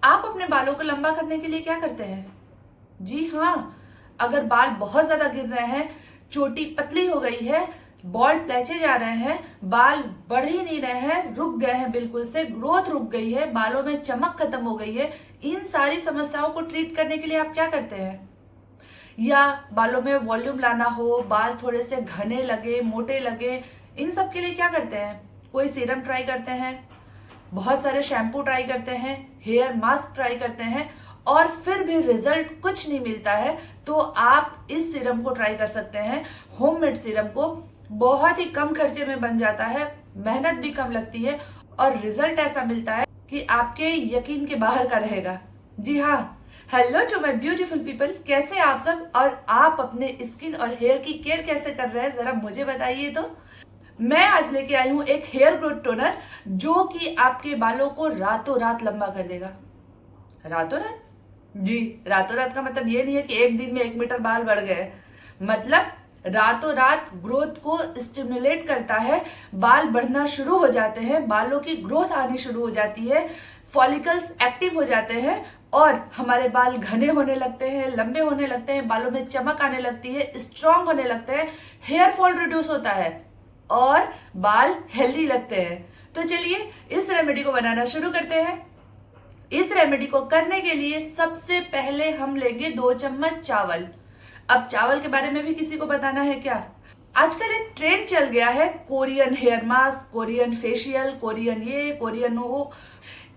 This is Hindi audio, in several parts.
आप अपने बालों को लंबा करने के लिए क्या करते हैं? जी हाँ, अगर बाल बहुत ज्यादा गिर रहे हैं, चोटी पतली हो गई है, बॉल्ड प्लेचेज आ रहे हैं, बाल बढ़ ही नहीं रहे हैं, रुक गए हैं, बिल्कुल से ग्रोथ रुक गई है, बालों में चमक खत्म हो गई है, इन सारी समस्याओं को ट्रीट करने के लिए आप क्या करते हैं? या बालों में वॉल्यूम लाना हो, बाल थोड़े से घने लगे, मोटे लगे, इन सब के लिए क्या करते हैं? कोई सीरम ट्राई करते हैं, बहुत सारे शैम्पू ट्राई करते हैं, हेयर मास्क ट्राई करते हैं, और फिर भी रिजल्ट कुछ नहीं मिलता है, तो आप इस सीरम को ट्राई कर सकते हैं। होममेड सीरम को बहुत ही कम खर्चे में बन जाता है, मेहनत भी कम लगती है, और रिजल्ट ऐसा मिलता है कि आपके यकीन के बाहर का रहेगा। जी हाँ, hello to my beautiful people, कैसे आप सब, और आप अपने स्किन और हेयर की केयर कैसे कर रहे हैं, जरा मुझे बताइए। तो मैं आज लेके आई हूं एक हेयर ग्रोथ टोनर जो कि आपके बालों को रातों रात लंबा कर देगा। रातों रात? जी, रातों रात का मतलब ये नहीं है कि एक दिन में 1 मीटर बाल बढ़ गए। मतलब रातों रात ग्रोथ को स्टिमुलेट करता है, बाल बढ़ना शुरू हो जाते हैं, बालों की ग्रोथ आनी शुरू हो जाती है, फॉलिकल्स एक्टिव हो जाते हैं, और हमारे बाल घने होने लगते हैं, लंबे होने लगते हैं, बालों में चमक आने लगती है, स्ट्रांग होने लगते हैं, हेयर फॉल रिड्यूस होता है, और बाल हेल्दी लगते हैं। तो चलिए इस रेमेडी को बनाना शुरू करते हैं। इस रेमेडी को करने के लिए सबसे पहले हम लेंगे 2 चम्मच चावल। अब चावल के बारे में भी किसी को बताना है क्या? आजकल एक ट्रेंड चल गया है, Korean hair mask, Korean facial, Korean ये, कोरियन वो।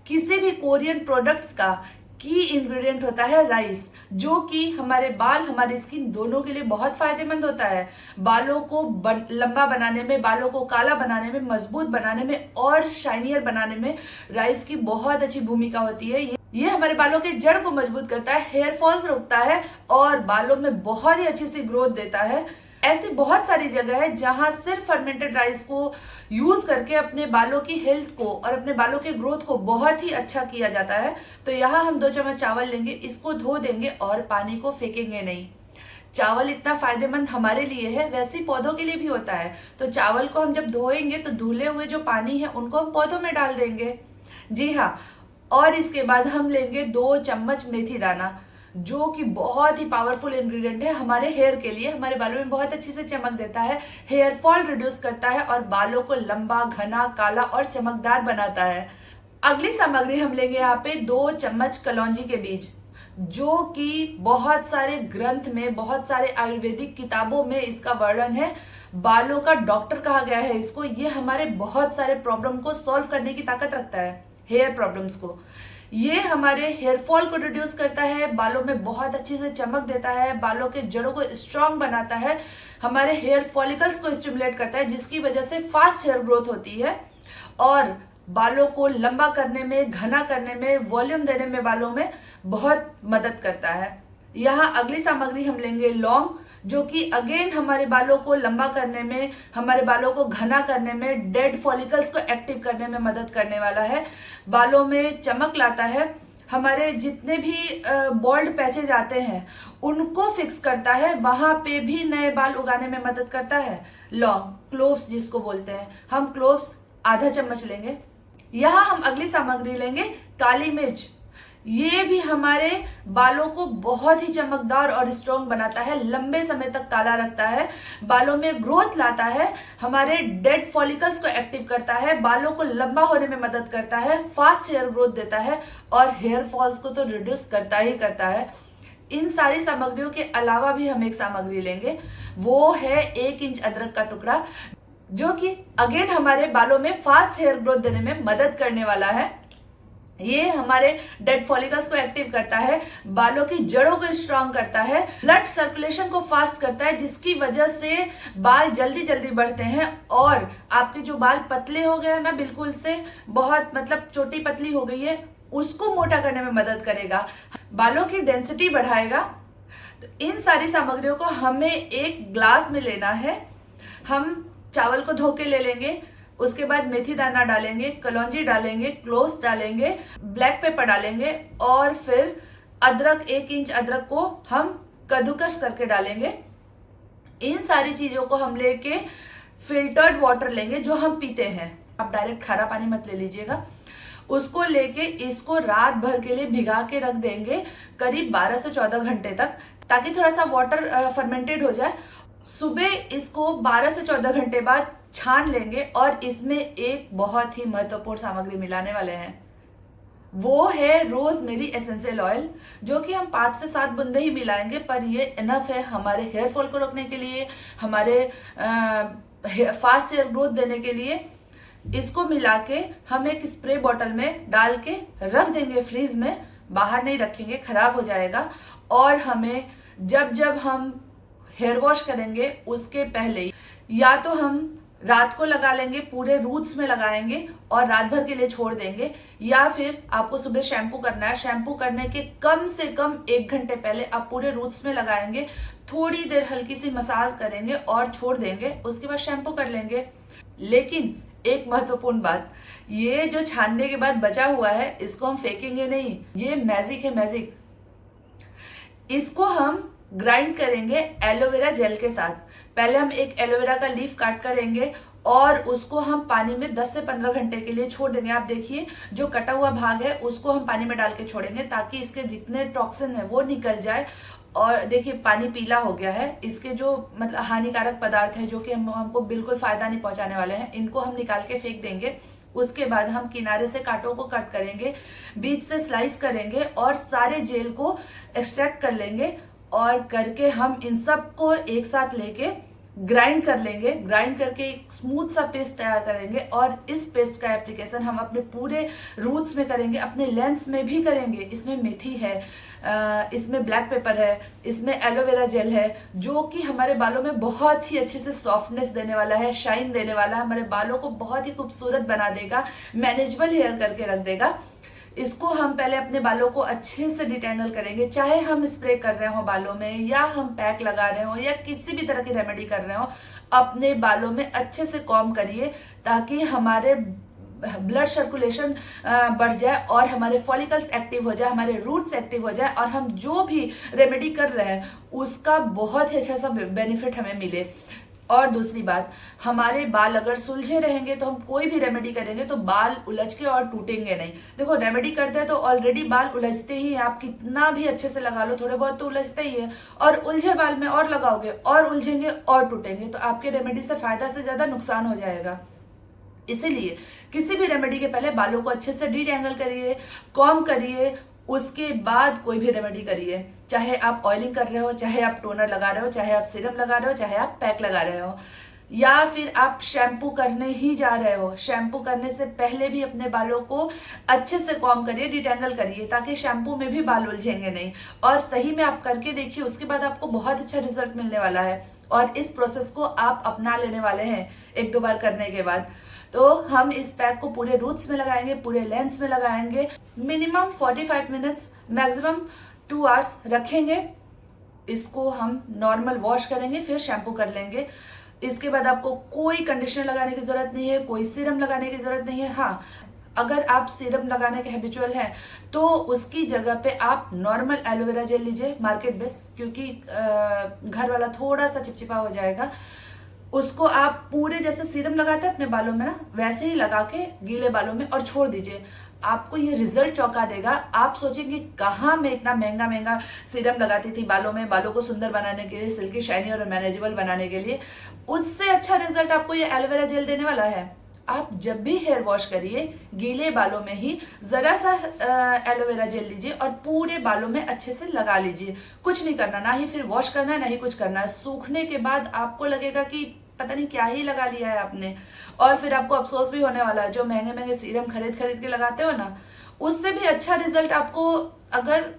किसी भी कोरियन प्रोडक्ट्स का की इंग्रेडिएंट होता है राइस, जो कि हमारे बाल, हमारी स्किन दोनों के लिए बहुत फायदेमंद होता है। बालों को लंबा बनाने में, बालों को काला बनाने में, मजबूत बनाने में और शाइनियर बनाने में राइस की बहुत अच्छी भूमिका होती है। ये हमारे बालों के जड़ को मजबूत करता है, हेयर फॉल्स रोकता है, और बालों में बहुत ही अच्छी सी ग्रोथ देता है। ऐसी बहुत सारी जगह है जहां सिर्फ फर्मेंटेड राइस को यूज करके अपने बालों की हेल्थ को और अपने बालों के ग्रोथ को बहुत ही अच्छा किया जाता है। तो यहाँ हम 2 चम्मच चावल लेंगे, इसको धो देंगे और पानी को फेंकेंगे नहीं। चावल इतना फायदेमंद हमारे लिए है, वैसे ही पौधों के लिए भी होता है। तो चावल को हम जब धोएंगे तो धुले हुए जो पानी है उनको हम पौधों में डाल देंगे। जी हाँ, और इसके बाद हम लेंगे 2 चम्मच मेथी दाना, जो कि बहुत ही पावरफुल इंग्रेडिएंट है हमारे हेयर के लिए, हमारे बालों में बहुत अच्छी से चमक देता है, हेयर फॉल रिड्यूस करता है, और बालों को लंबा, घना, काला और चमकदार बनाता है। अगली सामग्री हम लेंगे यहाँ पे 2 चम्मच कलौंजी के बीज, जो कि बहुत सारे ग्रंथ में, बहुत सारे आयुर्वेदिक किताबों में इसका वर्णन है। बालों का डॉक्टर कहा गया है इसको। ये हमारे बहुत सारे प्रॉब्लम को सॉल्व करने की ताकत रखता है, हेयर प्रॉब्लम्स को। ये हमारे हेयर फॉल को रिड्यूस करता है, बालों में बहुत अच्छी से चमक देता है, बालों के जड़ों को स्ट्रांग बनाता है, हमारे हेयर फॉलिकल्स को स्टिमुलेट करता है, जिसकी वजह से फास्ट हेयर ग्रोथ होती है, और बालों को लंबा करने में, घना करने में, वॉल्यूम देने में बालों में बहुत मदद करता है। यहाँ अगली सामग्री हम लेंगे लौंग, जो कि अगेन हमारे बालों को लंबा करने में, हमारे बालों को घना करने में, डेड फॉलिकल्स को एक्टिव करने में मदद करने वाला है, बालों में चमक लाता है, हमारे जितने भी बॉल्ड पैचेज आते हैं उनको फिक्स करता है, वहां पे भी नए बाल उगाने में मदद करता है। लौंग, क्लोव्स जिसको बोलते हैं, हम क्लोव्स आधा चम्मच लेंगे। यहाँ हम अगली सामग्री लेंगे काली मिर्च। ये भी हमारे बालों को बहुत ही चमकदार और स्ट्रॉन्ग बनाता है, लंबे समय तक काला रखता है, बालों में ग्रोथ लाता है, हमारे डेड फॉलिकल्स को एक्टिव करता है, बालों को लंबा होने में मदद करता है, फास्ट हेयर ग्रोथ देता है, और हेयर फॉल्स को तो रिड्यूस करता ही करता है। इन सारी सामग्रियों के अलावा भी हम एक सामग्री लेंगे, वो है 1 इंच अदरक का टुकड़ा, जो कि अगेन हमारे बालों में फास्ट हेयर ग्रोथ देने में मदद करने वाला है। ये हमारे डेड फॉलिकल्स को एक्टिव करता है, बालों की जड़ों को स्ट्रांग करता है, ब्लड सर्कुलेशन को फास्ट करता है, जिसकी वजह से बाल जल्दी जल्दी बढ़ते हैं, और आपके जो बाल पतले हो गए ना, बिल्कुल से बहुत मतलब चोटी पतली हो गई है, उसको मोटा करने में मदद करेगा, बालों की डेंसिटी बढ़ाएगा। तो इन सारी सामग्रियों को हमें एक ग्लास में लेना है। हम चावल को धो के ले लेंगे, उसके बाद मेथी दाना डालेंगे, कलौंजी डालेंगे, क्लोव्स डालेंगे, ब्लैक पेपर डालेंगे, और फिर अदरक, 1 इंच अदरक को हम कद्दूकस करके डालेंगे। इन सारी चीजों को हम लेके फिल्टर्ड वाटर लेंगे, जो हम पीते हैं। आप डायरेक्ट खारा पानी मत ले लीजिएगा। उसको लेके इसको रात भर के लिए भिगा के रख देंगे, करीब 12 से 14 घंटे तक, ताकि थोड़ा सा वाटर फर्मेंटेड हो जाए। सुबह इसको 12 से 14 घंटे बाद छान लेंगे और इसमें एक बहुत ही महत्वपूर्ण सामग्री मिलाने वाले हैं, वो है रोजमेरी एसेंशियल ऑयल, जो कि हम 5 से 7 बूंदे ही मिलाएंगे, पर ये इनफ है हमारे हेयर फॉल को रोकने के लिए, हमारे फास्ट हेयर ग्रोथ देने के लिए। इसको मिला के हम एक स्प्रे बॉटल में डाल के रख देंगे फ्रीज में, बाहर नहीं रखेंगे, खराब हो जाएगा। और हमें जब जब हम हेयर वॉश करेंगे उसके पहले या तो हम रात को लगा लेंगे, पूरे रूट्स में लगाएंगे और रात भर के लिए छोड़ देंगे, या फिर आपको सुबह शैम्पू करना है, शैम्पू करने के कम से कम 1 घंटे पहले आप पूरे रूट्स में लगाएंगे, थोड़ी देर हल्की सी मसाज करेंगे और छोड़ देंगे, उसके बाद शैम्पू कर लेंगे। लेकिन एक महत्वपूर्ण बात, ये जो छानने के बाद बचा हुआ है इसको हम फेंकेंगे नहीं, ये मैजिक है, मैजिक। इसको हम ग्राइंड करेंगे एलोवेरा जेल के साथ। पहले हम एक एलोवेरा का लीफ काट करेंगे और उसको हम पानी में 10 से 15 घंटे के लिए छोड़ देंगे। आप देखिए जो कटा हुआ भाग है उसको हम पानी में डाल के छोड़ेंगे, ताकि इसके जितने टॉक्सिन है वो निकल जाए। और देखिए पानी पीला हो गया है, इसके जो मतलब हानिकारक पदार्थ है जो कि हमको बिल्कुल फायदा नहीं पहुंचाने वाले हैं, इनको हम निकाल के फेंक देंगे। उसके बाद हम किनारे से कांटों को कट करेंगे, बीच से स्लाइस करेंगे और सारे जेल को एक्सट्रैक्ट कर लेंगे, और करके हम इन सब को एक साथ लेके ग्राइंड कर लेंगे। ग्राइंड करके एक स्मूथ सा पेस्ट तैयार करेंगे और इस पेस्ट का एप्लीकेशन हम अपने पूरे रूट्स में करेंगे, अपने लेंस में भी करेंगे। इसमें मेथी है, इसमें ब्लैक पेपर है, इसमें एलोवेरा जेल है, जो कि हमारे बालों में बहुत ही अच्छे से सॉफ्टनेस देने वाला है, शाइन देने वाला है, हमारे बालों को बहुत ही खूबसूरत बना देगा, मैनेजेबल हेयर करके रख देगा। इसको हम पहले अपने बालों को अच्छे से डिटेंगल करेंगे, चाहे हम स्प्रे कर रहे हो बालों में, या हम पैक लगा रहे हो, या किसी भी तरह की रेमेडी कर रहे हो, अपने बालों में अच्छे से कॉम करिए, ताकि हमारे ब्लड सर्कुलेशन बढ़ जाए और हमारे फॉलिकल्स एक्टिव हो जाए, हमारे रूट्स एक्टिव हो जाए, और हम जो भी रेमेडी कर रहे हैं उसका बहुत ही अच्छा सा बेनिफिट हमें मिले। और दूसरी बात, हमारे बाल अगर सुलझे रहेंगे तो हम कोई भी रेमेडी करेंगे तो बाल उलझ के और टूटेंगे नहीं। देखो रेमेडी करते हैं तो ऑलरेडी बाल उलझते ही हैं, आप कितना भी अच्छे से लगा लो, थोड़े बहुत तो उलझते ही है, और उलझे बाल में और लगाओगे और उलझेंगे और टूटेंगे, तो आपके रेमेडी से फायदा से ज्यादा नुकसान हो जाएगा। इसीलिए किसी भी रेमेडी के पहले बालों को अच्छे से डिटेंगल करिए, कॉम करिए, उसके बाद कोई भी रेमेडी करिए। चाहे आप ऑयलिंग कर रहे हो, चाहे आप टोनर लगा रहे हो, चाहे आप सीरम लगा रहे हो, चाहे आप पैक लगा रहे हो, या फिर आप शैम्पू करने ही जा रहे हो, शैम्पू करने से पहले भी अपने बालों को अच्छे से कॉम करिए, डिटेंगल करिए, ताकि शैम्पू में भी बाल उलझेंगे नहीं। और सही में आप करके देखिए, उसके बाद आपको बहुत अच्छा रिजल्ट मिलने वाला है, और इस प्रोसेस को आप अपना लेने वाले हैं 1-2 बार करने के बाद। तो हम इस पैक को पूरे रूट्स में लगाएंगे, पूरे लेंस में लगाएंगे, मिनिमम 45 मिनट्स, मैक्सिमम 2 आवर्स रखेंगे। इसको हम नॉर्मल वॉश करेंगे, फिर शैम्पू कर लेंगे। इसके बाद आपको कोई कंडीशनर लगाने की जरूरत नहीं है, कोई सीरम लगाने की जरूरत नहीं है। हाँ, अगर आप सीरम लगाने के हैबिचुअल हैं तो उसकी जगह पे आप नॉर्मल एलोवेरा जेल लीजिए, मार्केट बेस्ड, क्योंकि घर वाला थोड़ा सा चिपचिपा हो जाएगा। उसको आप पूरे जैसे सीरम लगाते हैं अपने बालों में ना, वैसे ही लगा के गीले बालों में और छोड़ दीजिए। आपको ये रिजल्ट चौंका देगा। आप सोचेंगे कहाँ मैं इतना महंगा महंगा सीरम लगाती थी बालों में, बालों को सुंदर बनाने के लिए, सिल्की शाइनी और मैनेजेबल बनाने के लिए। उससे अच्छा रिजल्ट आपको ये एलोवेरा जेल देने वाला है। आप जब भी हेयर वॉश करिए, गीले बालों में ही जरा सा एलोवेरा जेल लीजिए और पूरे बालों में अच्छे से लगा लीजिए। कुछ नहीं करना, ना ही फिर वॉश करना है, ना ही कुछ करना है। सूखने के बाद आपको लगेगा कि पता नहीं क्या ही लगा लिया है आपने, और फिर आपको अफसोस भी होने वाला है। जो महंगे महंगे सीरम खरीद खरीद के लगाते हो ना, उससे भी अच्छा रिजल्ट आपको अगर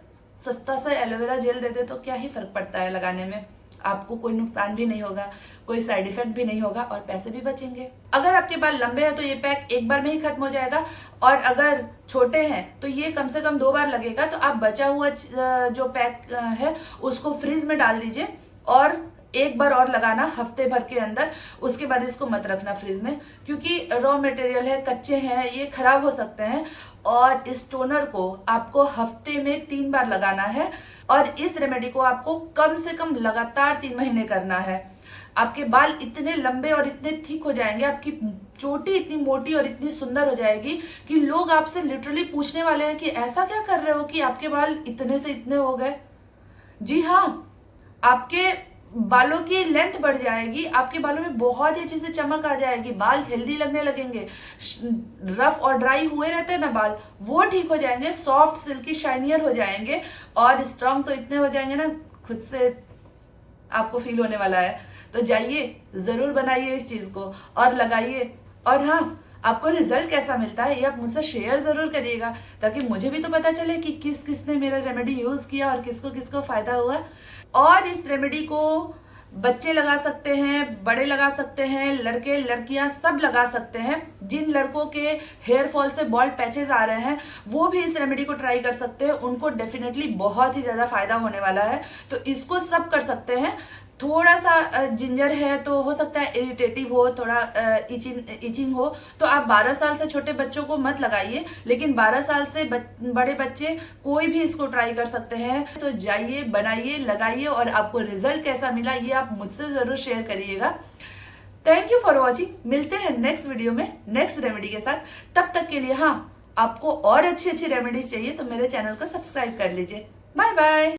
सस्ता सा एलोवेरा जेल दे दे तो क्या ही फर्क पड़ता है लगाने में। आपको कोई नुकसान भी नहीं होगा, कोई साइड इफेक्ट भी नहीं होगा, और पैसे भी बचेंगे। अगर आपके बाल लंबे हैं तो ये पैक एक बार में ही खत्म हो जाएगा, और अगर छोटे हैं तो ये कम से कम 2 बार लगेगा। तो आप बचा हुआ जो पैक है उसको फ्रीज में डाल दीजिए, और एक बार और लगाना हफ्ते भर के अंदर। उसके बाद इसको मत रखना फ्रिज में, क्योंकि रॉ मटेरियल है, कच्चे हैं, ये खराब हो सकते हैं। और इस टोनर को आपको हफ्ते में 3 बार लगाना है, और इस रेमेडी को आपको कम से कम लगातार 3 महीने करना है। आपके बाल इतने लंबे और इतने थिक हो जाएंगे, आपकी चोटी इतनी मोटी और इतनी सुंदर हो जाएगी कि लोग आपसे लिटरली पूछने वाले हैं कि ऐसा क्या कर रहे हो कि आपके बाल इतने से इतने हो गए। जी हाँ, आपके बालों की लेंथ बढ़ जाएगी, आपके बालों में बहुत ही अच्छे से चमक आ जाएगी, बाल हेल्दी लगने लगेंगे, रफ और ड्राई हुए रहते हैं ना बाल, वो ठीक हो जाएंगे, सॉफ्ट सिल्की शाइनियर हो जाएंगे और स्ट्रॉन्ग तो इतने हो जाएंगे ना, खुद से आपको फील होने वाला है। तो जाइए, जरूर बनाइए इस चीज को और लगाइए। और हाँ, आपको रिजल्ट कैसा मिलता है ये आप मुझसे शेयर जरूर करिएगा, ताकि मुझे भी तो पता चले कि किस किसने मेरा रेमेडी यूज किया और किसको किसको फायदा हुआ। और इस रेमेडी को बच्चे लगा सकते हैं, बड़े लगा सकते हैं, लड़के लड़कियां सब लगा सकते हैं। जिन लड़कों के हेयर फॉल से बॉल्ड पैचेस आ रहे हैं वो भी इस रेमेडी को ट्राई कर सकते हैं, उनको डेफिनेटली बहुत ही ज्यादा फायदा होने वाला है। तो इसको सब कर सकते हैं। थोड़ा सा जिंजर है तो हो सकता है इरिटेटिव हो, थोड़ा इचिंग हो, तो आप 12 साल से छोटे बच्चों को मत लगाइए, लेकिन 12 साल से बड़े बच्चे कोई भी इसको ट्राई कर सकते हैं। तो जाइए, बनाइए, लगाइए और आपको रिजल्ट कैसा मिला ये आप मुझसे जरूर शेयर करिएगा। Thank you for watching. मिलते हैं नेक्स्ट वीडियो में नेक्स्ट रेमेडी के साथ। तब तक के लिए हाँ, आपको और अच्छी अच्छी रेमेडीज चाहिए तो मेरे चैनल को सब्सक्राइब कर लीजिए। Bye bye.